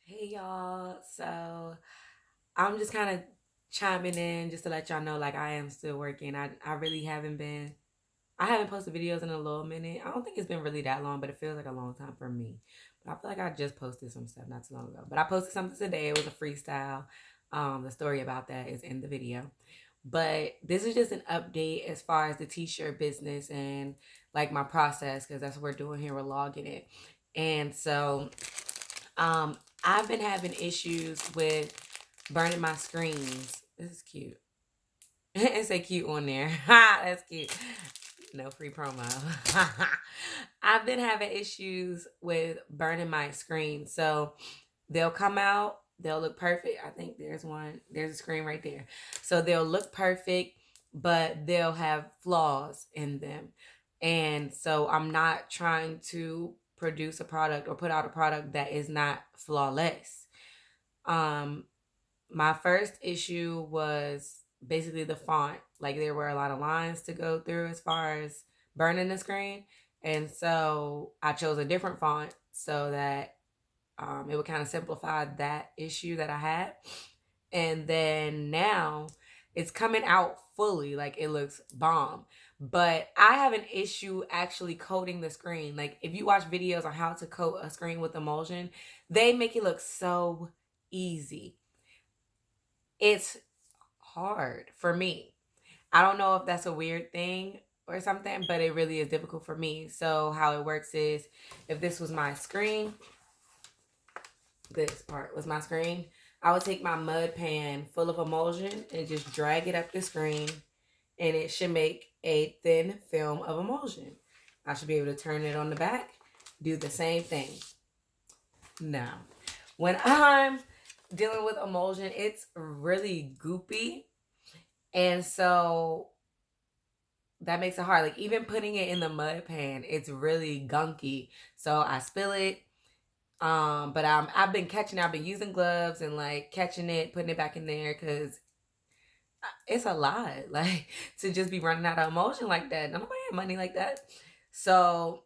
Hey y'all. So I'm just kind of chiming in just to let y'all know like I am still working. I really haven't posted videos in a little minute. I don't think it's been really that long, but it feels like a long time for me. But I feel like I just posted some stuff not too long ago. But I posted something today. It was a freestyle. The story about that is in the video. But this is just an update as far as the t-shirt business and like my process because that's what we're doing here. We're logging it. And so I've been having issues with burning my screens. This is cute. It say cute on there. Ha, that's cute. No free promo. I've been having issues with burning my screen. So they'll come out, they'll look perfect. I think there's one, there's a screen right there. So they'll look perfect, but they'll have flaws in them. And so I'm not trying to produce a product or put out a product that is not flawless. Um, my first issue was basically the font. Like there were a lot of lines to go through as far as burning the screen. And so I chose a different font so that it would kind of simplify that issue that I had. And then now it's coming out fully, like it looks bomb. But I have an issue actually coating the screen. Like if you watch videos on how to coat a screen with emulsion, they make it look so easy. It's hard for me. I don't know if that's a weird thing or something, but it really is difficult for me. So how it works is if this was my screen, this part was my screen, I would take my mud pan full of emulsion and just drag it up the screen, and it should make a thin film of emulsion. I should be able to turn it on the back, do the same thing. Now, when I'm dealing with emulsion, it's really goopy. And so that makes it hard. Like even putting it in the mud pan, it's really gunky. So I spill it. But I've been catching. I've been using gloves and like catching it, putting it back in there because it's a lot. Like to just be running out of emotion like that. Nobody have money like that. So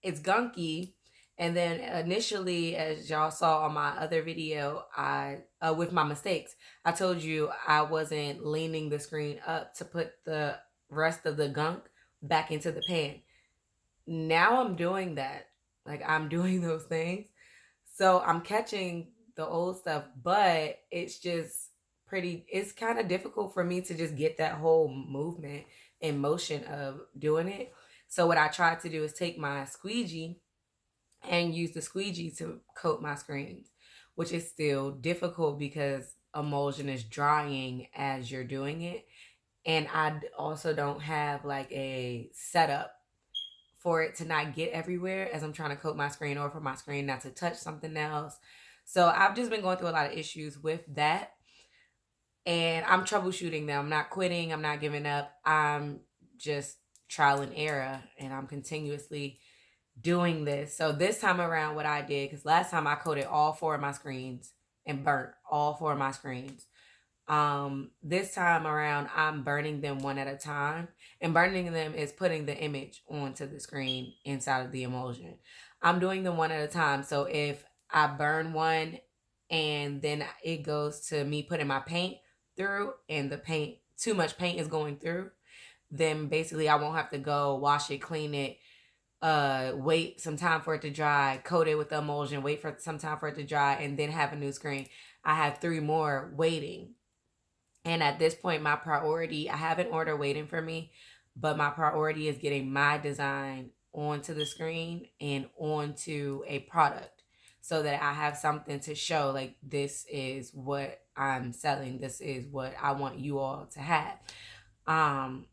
it's gunky. And then initially, as y'all saw on my other video, I with my mistakes, I told you I wasn't leaning the screen up to put the rest of the gunk back into the pan. Now I'm doing that. Like I'm doing those things. So I'm catching the old stuff, but it's just it's kind of difficult for me to just get that whole movement and motion of doing it. So what I tried to do is take my squeegee and use the squeegee to coat my screens, which is still difficult because emulsion is drying as you're doing it. And I also don't have like a setup for it to not get everywhere as I'm trying to coat my screen, or for my screen not to touch something else. So I've just been going through a lot of issues with that. And I'm troubleshooting them. I'm not quitting. I'm not giving up. I'm just trial and error. And I'm continuously doing this. So this time around, what I did, because last time I coated all four of my screens and burnt all four of my screens. This time around, I'm burning them one at a time. And burning them is putting the image onto the screen inside of the emulsion. I'm doing them one at a time. So if I burn one and then it goes to me putting my paint through, and the paint, too much paint is going through, then basically I won't have to go wash it, clean it, wait some time for it to dry, coat it with the emulsion, wait for some time for it to dry, and then have a new screen. I have 3 more waiting. And at this point, my priority, I have an order waiting for me, but my priority is getting my design onto the screen and onto a product so that I have something to show like this is what I'm selling. This is what I want you all to have. Um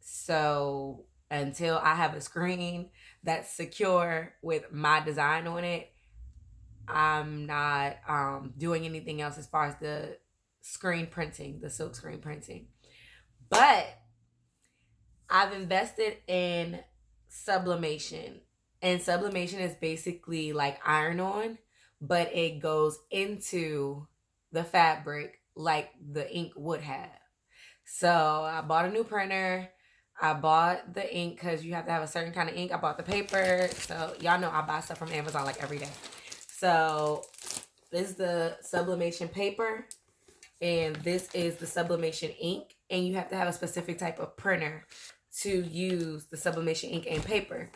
so until I have a screen that's secure with my design on it, I'm not doing anything else as far as the screen printing, the silk screen printing. But I've invested in sublimation. And sublimation is basically like iron on, but it goes into the fabric like the ink would have. So I bought a new printer. I bought the ink because you have to have a certain kind of ink. I bought the paper. So y'all know I buy stuff from Amazon like every day. So this is the sublimation paper, and this is the sublimation ink, and you have to have a specific type of printer to use the sublimation ink and paper.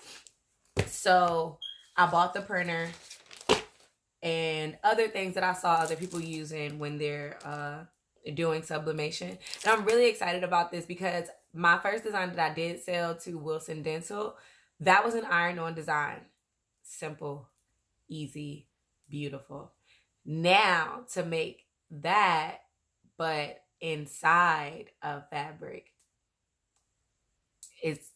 So I bought the printer and other things that I saw other people using when they're doing sublimation. And I'm really excited about this because my first design that I did sell to Wilson Dental, that was an iron-on design. Simple, easy, beautiful. Now to make that, but inside of fabric, it's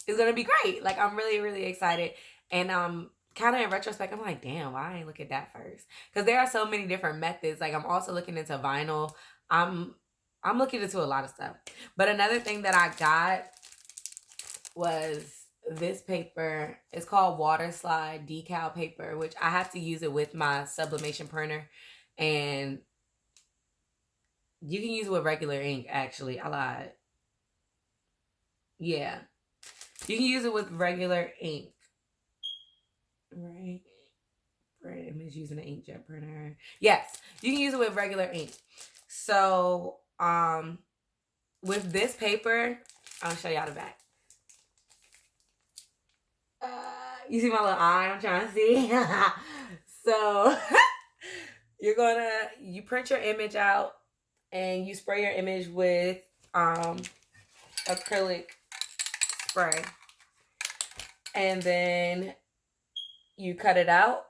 gonna be great. Like, I'm really, really excited. And kind of in retrospect, I'm like, damn, why I ain't look at that first? Because there are so many different methods. Like, I'm also looking into vinyl. I'm looking into a lot of stuff. But another thing that I got was this paper. It's called Water Slide Decal Paper, which I have to use it with my sublimation printer. And you can use it with regular ink, actually. I lied. Yeah. You can use it with regular ink. Right. Image using an inkjet printer. Yes, you can use it with regular ink. So, with this paper, I'll show y'all the back. You see my little eye I'm trying to see? So, you print your image out and you spray your image with acrylic spray. And then you cut it out.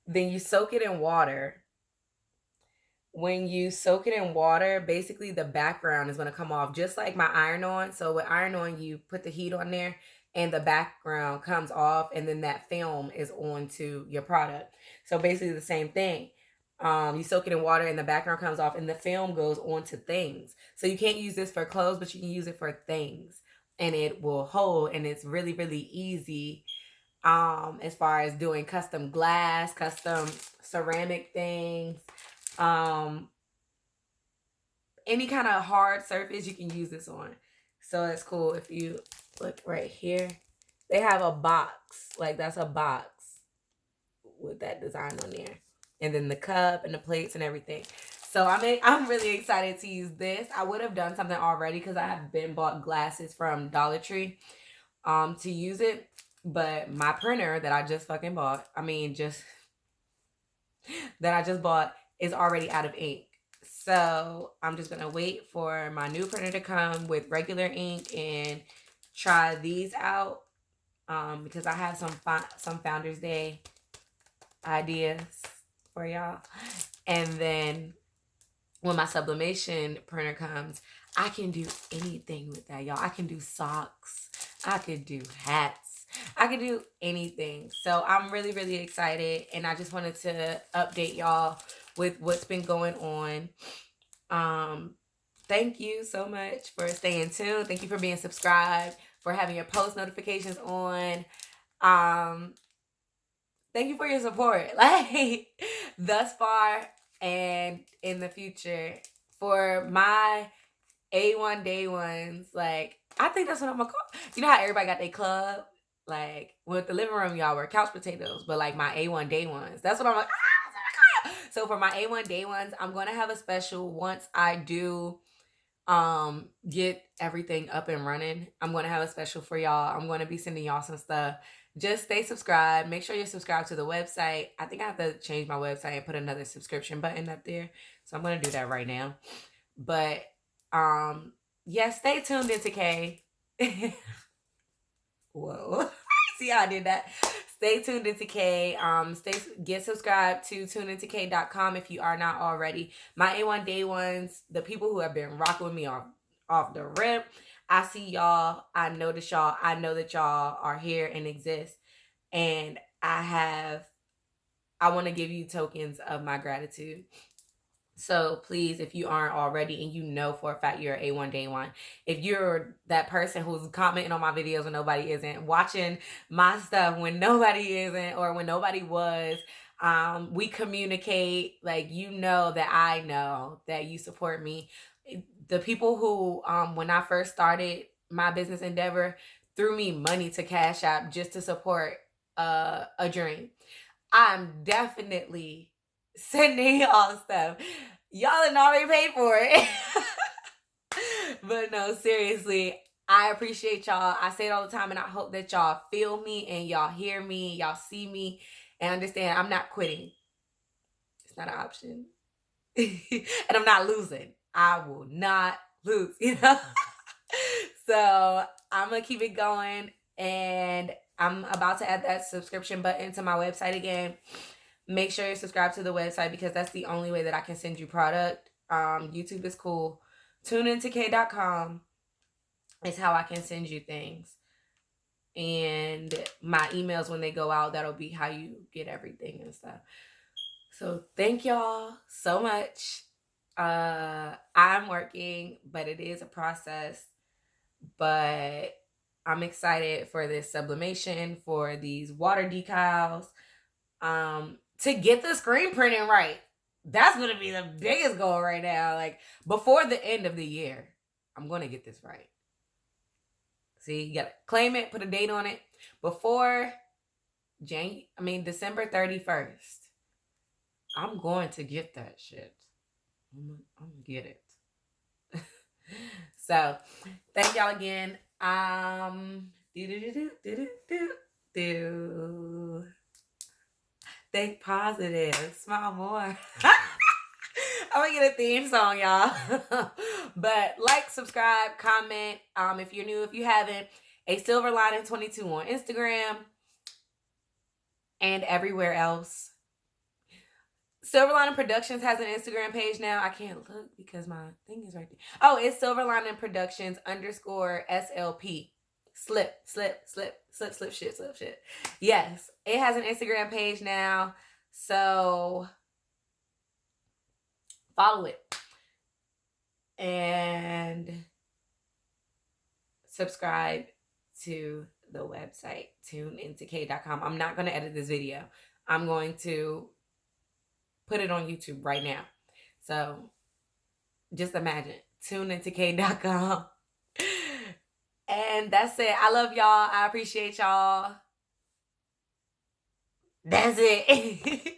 Then you soak it in water. When you soak it in water, basically the background is going to come off just like my iron-on. So with iron-on, you put the heat on there and the background comes off, and then that film is onto your product. So basically the same thing. You soak it in water and the background comes off and the film goes onto things. So you can't use this for clothes, but you can use it for things. And it will hold, and it's really, really easy as far as doing custom glass, custom ceramic things, any kind of hard surface you can use this on. So it's cool. If you look right here, they have a box. Like, that's a box with that design on there. And then the cup and the plates and everything. So I'm really excited to use this. I would have done something already because I have been bought glasses from Dollar Tree to use it. But my printer that I just fucking bought, that I just bought, is already out of ink. So I'm just going to wait for my new printer to come with regular ink and try these out because I have some Founders Day ideas for y'all. And then when my sublimation printer comes, I can do anything with that, y'all. I can do socks. I could do hats. I could do anything. So I'm really, really excited. And I just wanted to update y'all with what's been going on. Thank you so much for staying tuned. Thank you for being subscribed, for having your post notifications on. Thank you for your support. Like, thus far and in the future, for my A1 day ones, like, I think that's what I'm gonna call. You know how everybody got their club? Like, with the living room, y'all were couch potatoes, but like my A1 day ones, that's what I'm like. So for my A1 day ones, I'm gonna have a special once I do get everything up and running. I'm gonna have a special for y'all. I'm gonna be sending y'all some stuff. Just stay subscribed. Make sure you're subscribed to the website. I think I have to change my website and put another subscription button up there. So I'm gonna do that right now. But yeah, stay tuned into K. Whoa. See how I did that? Stay tuned into K. Get subscribed to tuneintok.com if you are not already. My A1 day ones, the people who have been rocking with me off the rip, I see y'all. I notice y'all. I know that y'all are here and exist. And I want to give you tokens of my gratitude. So please, if you aren't already and you know for a fact you're an A1 day one, if you're that person who's commenting on my videos when nobody isn't, watching my stuff when nobody isn't or when nobody was, we communicate, like, you know that I know that you support me. The people who, when I first started my business endeavor, threw me money to Cash App just to support a dream. I'm definitely sending y'all stuff. Y'all had already paid for it. But no, seriously, I appreciate y'all. I say it all the time, and I hope that y'all feel me and y'all hear me, y'all see me, and understand I'm not quitting. It's not an option. And I'm not losing. I will not lose, you know? So I'm going to keep it going, and I'm about to add that subscription button to my website again. Make sure you subscribe to the website because that's the only way that I can send you product. YouTube is cool. TuneIntoK.com is how I can send you things. And my emails, when they go out, that'll be how you get everything and stuff. So thank y'all so much. I'm working, but it is a process. But I'm excited for this sublimation, for these water decals, to get the screen printing right. That's going to be the biggest goal right now. Like, before the end of the year, I'm going to get this right. See, you got to claim it, put a date on it. Before December 31st, I'm going to get that shit. I'm going to get it. So, thank y'all again. Think positive. Smile more. I'm gonna get a theme song, y'all. But like, subscribe, comment. If you're new, if you haven't, a Silver Lining 22 on Instagram and everywhere else. Silver Lining Productions has an Instagram page now. I can't look because my thing is right there. Oh, it's Silver Lining Productions _SLP. Slip shit. Yes, it has an Instagram page now. So follow it. And subscribe to the website, TuneIntoK.com. I'm not going to edit this video. I'm going to put it on YouTube right now. So just imagine, TuneIntoK.com. And that's it. I love y'all. I appreciate y'all. That's it.